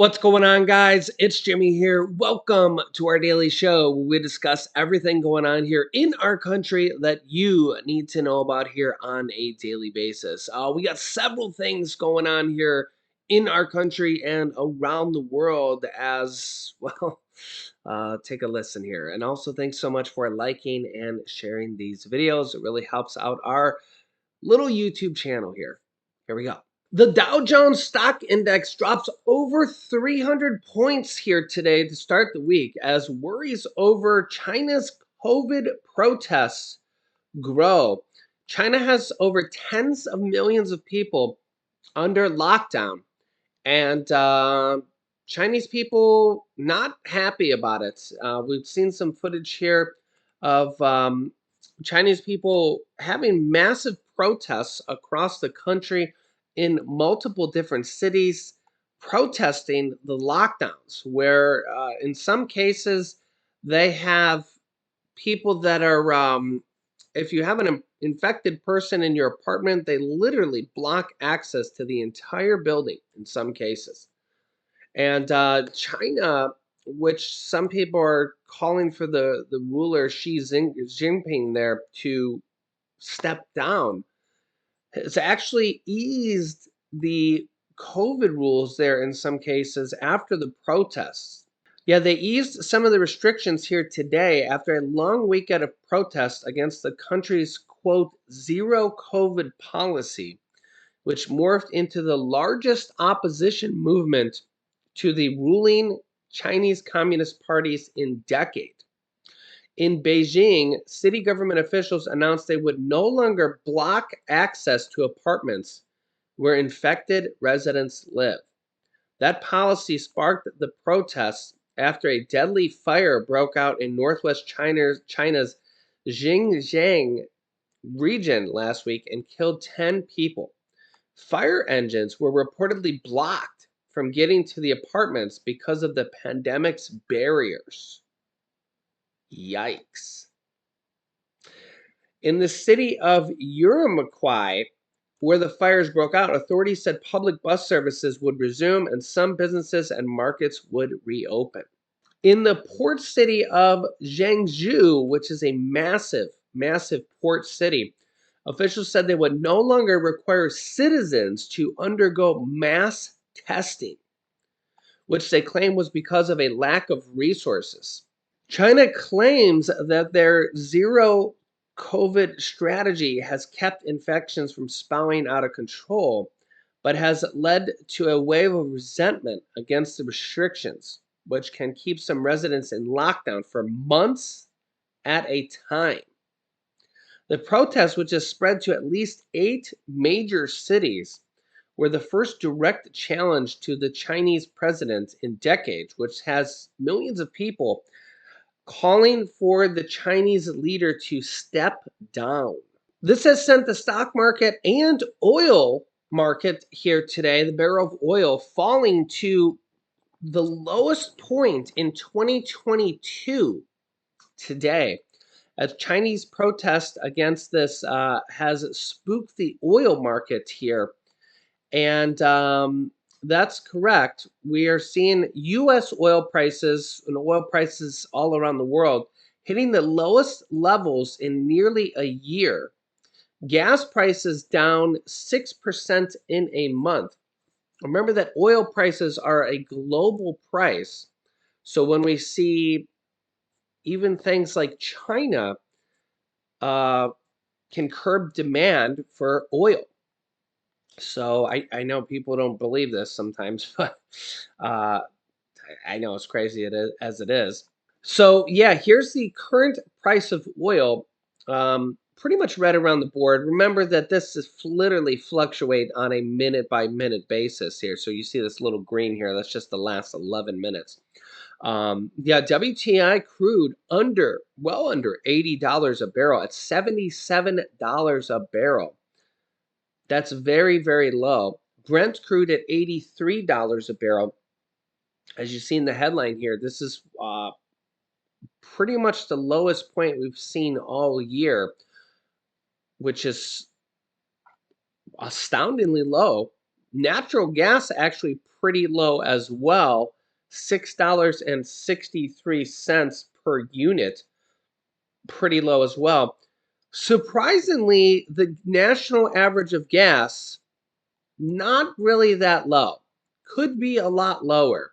What's going on, guys? It's Jimmy here. Welcome to our daily show where we discuss everything going on here in our country that you need to know about here on a daily basis. We got several things going on here in our country and around the world as well. Take a listen here. And also, thanks so much for liking and sharing these videos. It really helps out our little YouTube channel here. Here we go. The Dow Jones Stock Index drops over 300 points here today to start the week as worries over China's COVID protests grow. China has over tens of millions of people under lockdown, and Chinese people not happy about it. We've seen some footage here of Chinese people having massive protests across the country in multiple different cities, protesting the lockdowns, where in some cases they have people that are if you have an infected person in your apartment, they literally block access to the entire building in some cases. And China, which some people are calling for the ruler Jinping there to step down, has actually eased the COVID rules there in some cases after the protests. Yeah, they eased some of the restrictions here today after a long weekend of protests against the country's quote zero COVID policy, which morphed into the largest opposition movement to the ruling Chinese Communist parties in decades. In Beijing, city government officials announced they would no longer block access to apartments where infected residents live. That policy sparked the protests after a deadly fire broke out in northwest China's Xinjiang region last week and killed 10 people. Fire engines were reportedly blocked from getting to the apartments because of the pandemic's barriers. Yikes. In the city of Urumqi, where the fires broke out, authorities said public bus services would resume and some businesses and markets would reopen. In the port city of Zhengzhou, which is a massive port city, officials said they would no longer require citizens to undergo mass testing, which they claim was because of a lack of resources. China claims that their zero COVID strategy has kept infections from spiraling out of control, but has led to a wave of resentment against the restrictions, which can keep some residents in lockdown for months at a time. The protest, which has spread to at least 8 major cities, were the first direct challenge to the Chinese president in decades, which has millions of people calling for the Chinese leader to step down. This has sent the stock market and oil market here today, the barrel of oil, falling to the lowest point in 2022 today, as Chinese protest against this has spooked the oil market here. And that's correct. We are seeing U.S. oil prices and oil prices all around the world hitting the lowest levels in nearly a year. Gas prices down 6% in a month. Remember that oil prices are a global price. So when we see even things like China uh, can curb demand for oil. So I know people don't believe this sometimes, but uh, I know it's crazy as it is. So yeah, here's the current price of oil, pretty much right around the board. Remember that this is literally fluctuate on a minute by minute basis here. So you see this little green here. That's just the last 11 minutes. Yeah, WTI crude well under $80 a barrel at $77 a barrel. That's very, very low. Brent crude at $83 a barrel. As you see in the headline here, this is pretty much the lowest point we've seen all year, which is astoundingly low. Natural gas actually pretty low as well, $6.63 per unit, pretty low as well. Surprisingly, the national average of gas, not really that low. Could be a lot lower.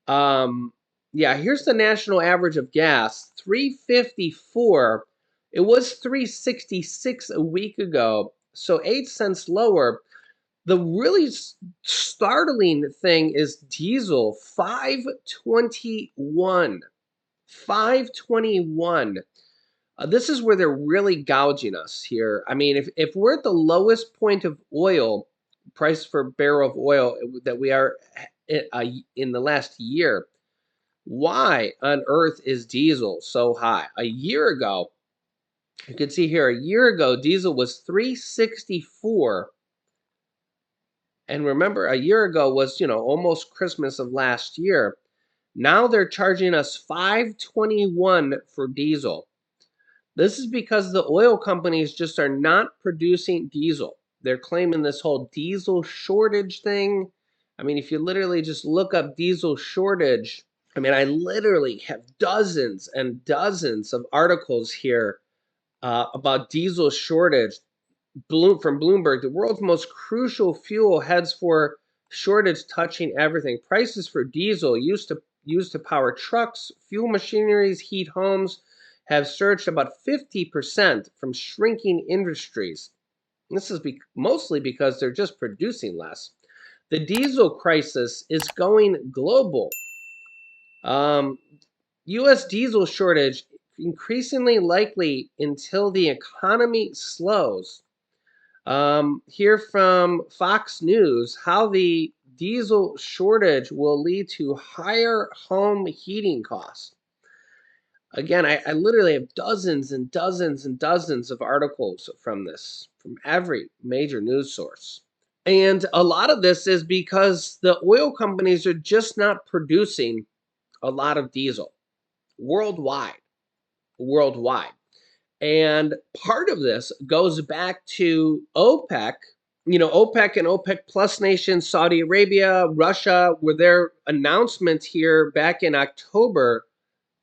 Um, yeah, here's the national average of gas, 354. It was 366 a week ago, so 8 cents lower. The really startling thing is diesel, 521. 521. This is where they're really gouging us here. I mean, if we're at the lowest point of oil, price per barrel of oil that we are in the last year, why on earth is diesel so high? A year ago, you can see here, a year ago, diesel was 364. And remember, a year ago was, almost Christmas of last year. Now they're charging us 521 for diesel. This is because the oil companies just are not producing diesel. They're claiming this whole diesel shortage thing. I mean, if you literally just look up diesel shortage, I mean, I literally have dozens and dozens of articles here about diesel shortage. From Bloomberg, the world's most crucial fuel heads for shortage touching everything. Prices for diesel used to power trucks, fuel machineries, heat homes have surged about 50% from shrinking industries. This is mostly because they're just producing less. The diesel crisis is going global. U.S. diesel shortage increasingly likely until the economy slows. Here from Fox News, how the diesel shortage will lead to higher home heating costs. Again, I literally have dozens and dozens and dozens of articles from every major news source. And a lot of this is because the oil companies are just not producing a lot of diesel worldwide. Worldwide. And part of this goes back to OPEC. OPEC and OPEC plus nations, Saudi Arabia, Russia, were their announcements here back in October.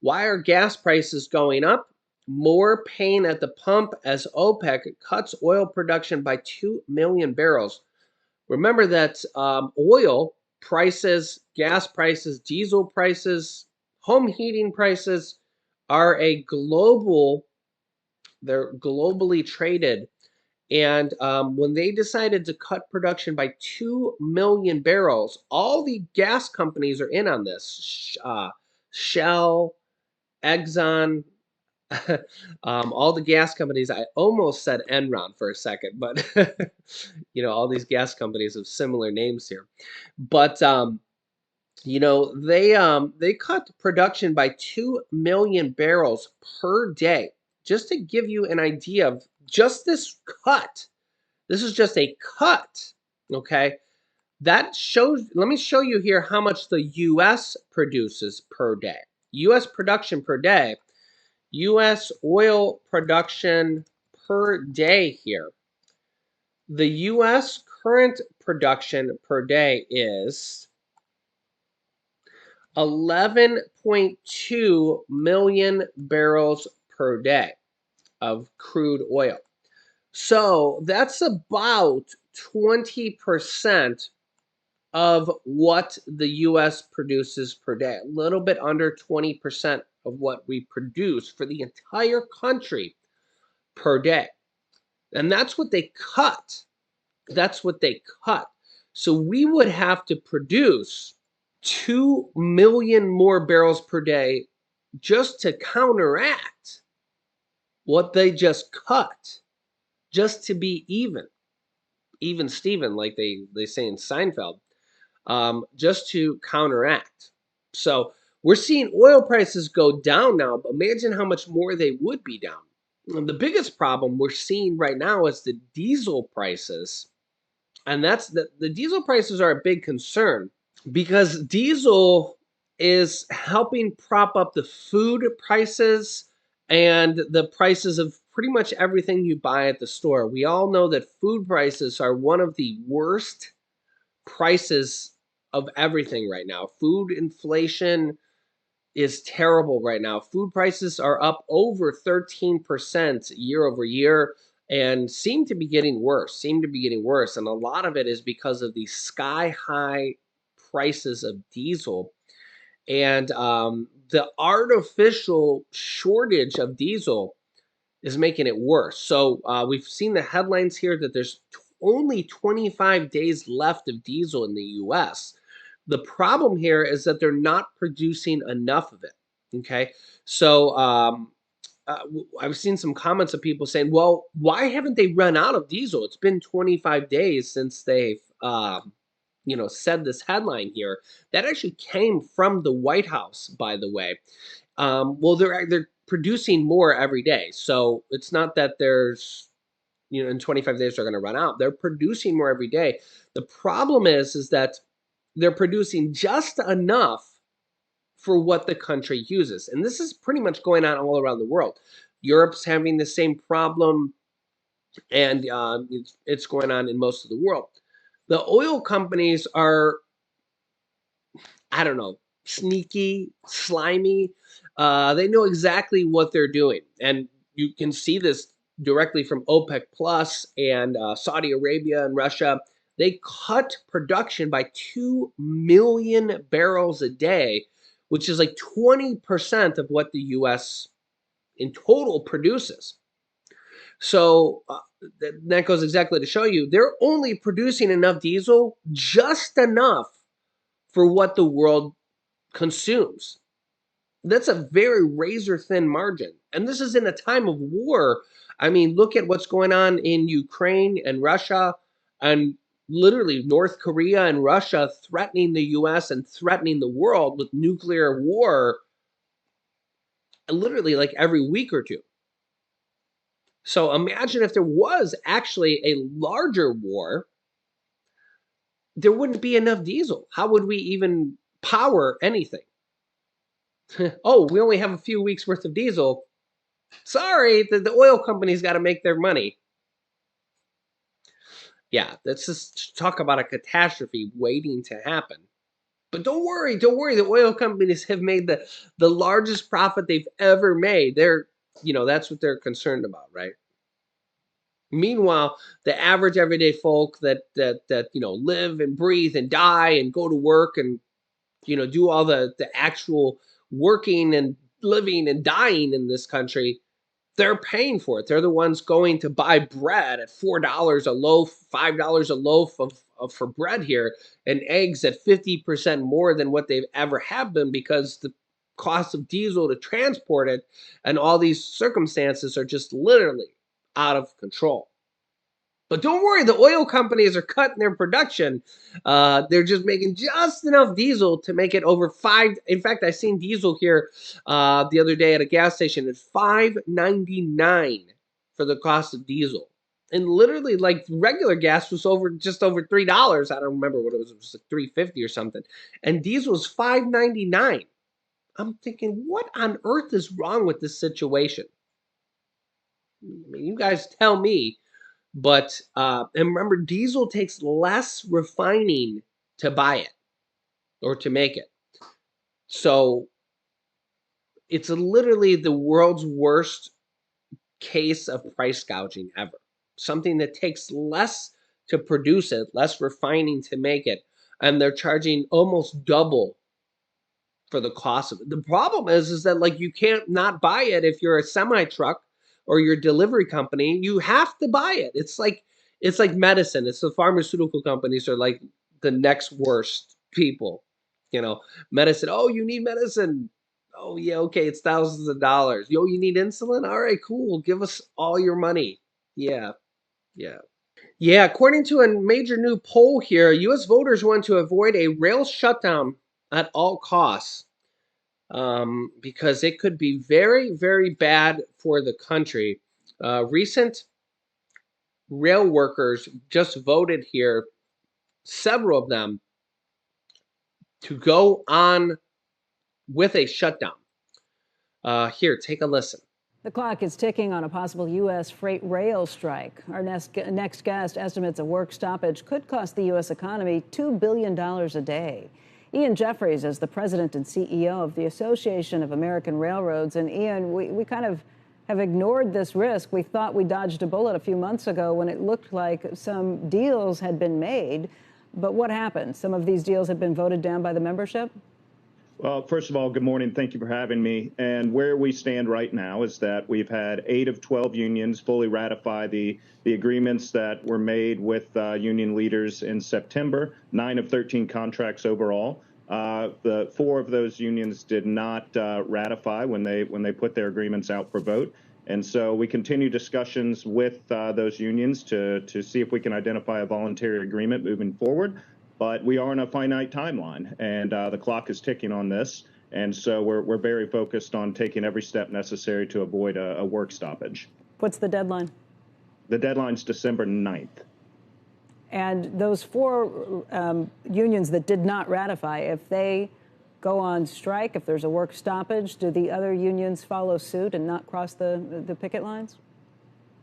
Why are gas prices going up? More pain at the pump as OPEC cuts oil production by 2 million barrels. Remember that oil prices, gas prices, diesel prices, home heating prices are they're globally traded. And when they decided to cut production by 2 million barrels, all the gas companies are in on this. Shell, Exxon, all the gas companies. I almost said Enron for a second, but all these gas companies have similar names here. But they cut production by 2 million barrels per day. Just to give you an idea of just this cut. This is just a cut, okay? That shows, let me show you here how much the US produces per day. US production per day. US oil production per day here. The US current production per day is 11.2 million barrels per day of crude oil. So that's about 20% of what the US produces per day. A little bit under 20% of what we produce for the entire country per day. And that's what they cut. That's what they cut. So we would have to produce 2 million more barrels per day just to counteract what they just cut, just to be even Steven, like they say in Seinfeld, just to counteract. So we're seeing oil prices go down now, but imagine how much more they would be down. And the biggest problem we're seeing right now is the diesel prices. And that's the diesel prices are a big concern because diesel is helping prop up the food prices and the prices of pretty much everything you buy at the store. We all know that food prices are one of the worst prices of everything right now. Food inflation is terrible right now. Food prices are up over 13% year over year and seem to be getting worse, And a lot of it is because of the sky high prices of diesel and the artificial shortage of diesel is making it worse. So we've seen the headlines here that there's only 25 days left of diesel in the US. The problem here is that they're not producing enough of it. Okay. So I've seen some comments of people saying, well, why haven't they run out of diesel? It's been 25 days since they've, said this headline here. That actually came from the White House, by the way. Well, they're producing more every day, so it's not that there's in 25 days they're going to run out. They're producing more every day. The problem is that they're producing just enough for what the country uses, and this is pretty much going on all around the world. Europe's having the same problem, and it's going on in most of the world. The oil companies are, I don't know, sneaky, slimy. They know exactly what they're doing, and you can see this directly from OPEC Plus and Saudi Arabia and Russia. They cut production by 2 million barrels a day, which is like 20% of what the U.S. in total produces. So that goes exactly to show you they're only producing enough diesel, just enough for what the world consumes. That's a very razor thin margin. And this is in a time of war. I mean, look at what's going on in Ukraine and Russia, and literally North Korea and Russia threatening the US and threatening the world with nuclear war literally like every week or two. So imagine if there was actually a larger war, there wouldn't be enough diesel. How would we even power anything? Oh, we only have a few weeks worth of diesel. Sorry, the oil companies got to make their money. Yeah, let's just talk about a catastrophe waiting to happen. But don't worry, The oil companies have made the largest profit they've ever made. That's what they're concerned about, right? Meanwhile, the average everyday folk that live and breathe and die and go to work and do all the actual working and living and dying in this country, they're paying for it. They're the ones going to buy bread at $4 a loaf, $5 a loaf for bread here, and eggs at 50% more than what they've ever have been because the cost of diesel to transport it and all these circumstances are just literally out of control. But don't worry, the oil companies are cutting their production. They're just making just enough diesel to make it over five. In fact, I seen diesel here the other day at a gas station at $5.99 for the cost of diesel, and literally like regular gas was just over $3. I don't remember what it was. It was like $3.50 or something, and diesel was $5.99. I'm thinking, what on earth is wrong with this situation? I mean, you guys tell me. But and remember, diesel takes less refining to buy it or to make it. So it's literally the world's worst case of price gouging ever. Something that takes less to produce it, less refining to make it, and they're charging almost double for the cost of it. The problem is that like you can't not buy it if you're a semi truck or your delivery company. You have to buy it. It's like medicine. It's the pharmaceutical companies are like the next worst people. You know, medicine. Oh, you need medicine. Oh yeah, okay, it's thousands of dollars. Yo, you need insulin? All right, cool. Give us all your money. Yeah, yeah. Yeah, according to a major new poll here, US voters want to avoid a rail shutdown at all costs because it could be very, very bad for the country. Recent rail workers just voted here, several of them, to go on with a shutdown. Here, take a listen. The clock is ticking on a possible U.S. freight rail strike. Our next guest estimates a work stoppage could cost the U.S. economy $2 billion a day. Ian Jeffries is the president and CEO of the Association of American Railroads. And Ian, we kind of have ignored this risk. We thought we dodged a bullet a few months ago when it looked like some deals had been made. But what happened? Some of these deals have been voted down by the membership? Well, first of all, good morning. Thank you for having me. And where we stand right now is that we've had 8 of 12 unions fully ratify the agreements that were made with union leaders in September, 9 of 13 contracts overall. The 4 of those unions did not ratify when they put their agreements out for vote. And so we continue discussions with those unions to see if we can identify a voluntary agreement moving forward. But we are on a finite timeline, and the clock is ticking on this. And so we're very focused on taking every step necessary to avoid a work stoppage. What's the deadline? The deadline's December 9th. And those 4 unions that did not ratify, if they go on strike, if there's a work stoppage, do the other unions follow suit and not cross the picket lines?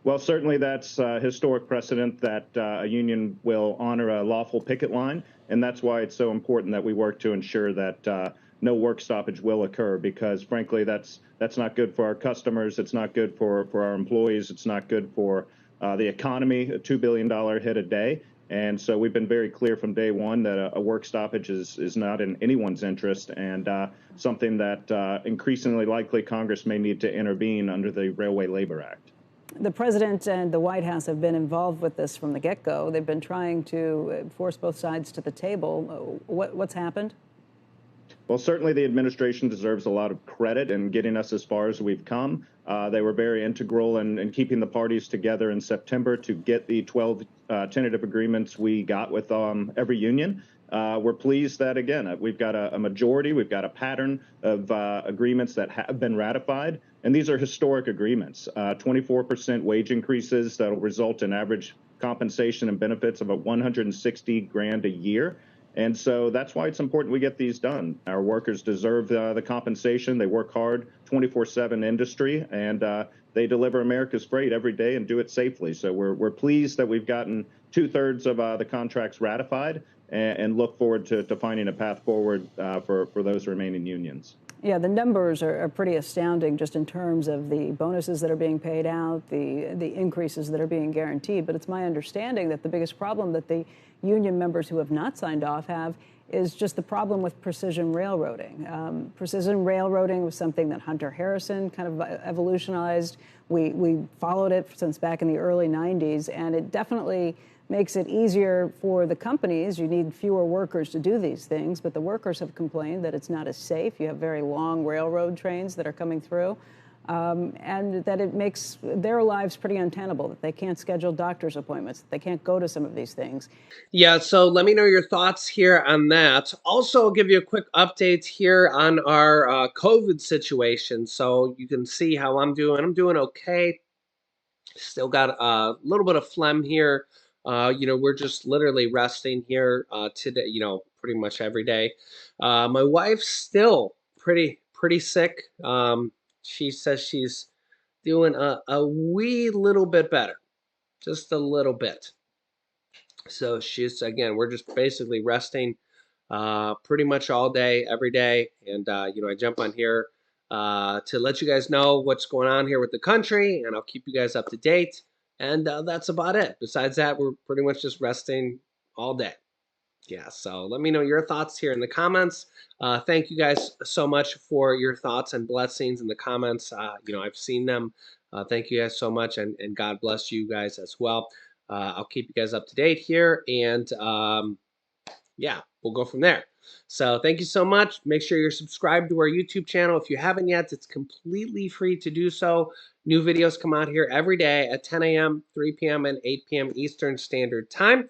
Well, certainly that's historic precedent that a union will honor a lawful picket line, and that's why it's so important that we work to ensure that no work stoppage will occur, because frankly, that's not good for our customers, it's not good for our employees, it's not good for the economy, a $2 billion hit a day. And so we've been very clear from day one that a work stoppage is not in anyone's interest, and something that increasingly likely Congress may need to intervene under the Railway Labor Act. The president and the White House have been involved with this from the get-go. They've been trying to force both sides to the table. What's happened? Well, certainly the administration deserves a lot of credit in getting us as far as we've come. They were very integral in keeping the parties together in September to get the 12 tentative agreements we got with every union. We're pleased that, again, we've got a majority, we've got a pattern of agreements that have been ratified, and these are historic agreements. 24% wage increases that will result in average compensation and benefits of about $160,000 a year. And so that's why it's important we get these done. Our workers deserve the compensation. They work hard, 24/7 industry, and they deliver America's freight every day and do it safely. So we're pleased that we've gotten 2/3 of the contracts ratified, and look forward to finding a path forward for those remaining unions. Yeah, the numbers are pretty astounding just in terms of the bonuses that are being paid out, the increases that are being guaranteed. But it's my understanding that the biggest problem that the union members who have not signed off have is just the problem with precision railroading. Precision railroading was something that Hunter Harrison kind of evolutionized. We followed it since back in the early 90s, and it definitely makes it easier for the companies. You need fewer workers to do these things, but the workers have complained that it's not as safe. You have very long railroad trains that are coming through, and that it makes their lives pretty untenable, that they can't schedule doctor's appointments, that they can't go to some of these things. Yeah, so let me know your thoughts here on that. Also, I'll give you a quick update here on our COVID situation, so you can see how I'm doing. I'm doing okay. Still got a little bit of phlegm here. We're just literally resting here today, pretty much every day. My wife's still pretty sick. She says she's doing a wee little bit better, just a little bit. So we're just basically resting pretty much all day, every day. And, I jump on here to let you guys know what's going on here with the country, and I'll keep you guys up to date. And that's about it. Besides that, we're pretty much just resting all day. Yeah, so let me know your thoughts here in the comments. Thank you guys so much for your thoughts and blessings in the comments. I've seen them. Thank you guys so much, and God bless you guys as well. I'll keep you guys up to date here, and yeah, we'll go from there. So thank you so much. Make sure you're subscribed to our YouTube channel. If you haven't yet, it's completely free to do so. New videos come out here every day at 10 a.m., 3 p.m., and 8 p.m. Eastern Standard Time.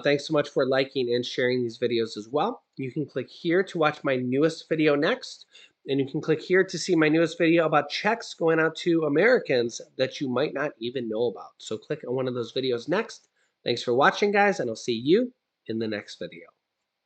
Thanks so much for liking and sharing these videos as well. You can click here to watch my newest video next. And you can click here to see my newest video about checks going out to Americans that you might not even know about. So click on one of those videos next. Thanks for watching, guys, and I'll see you in the next video.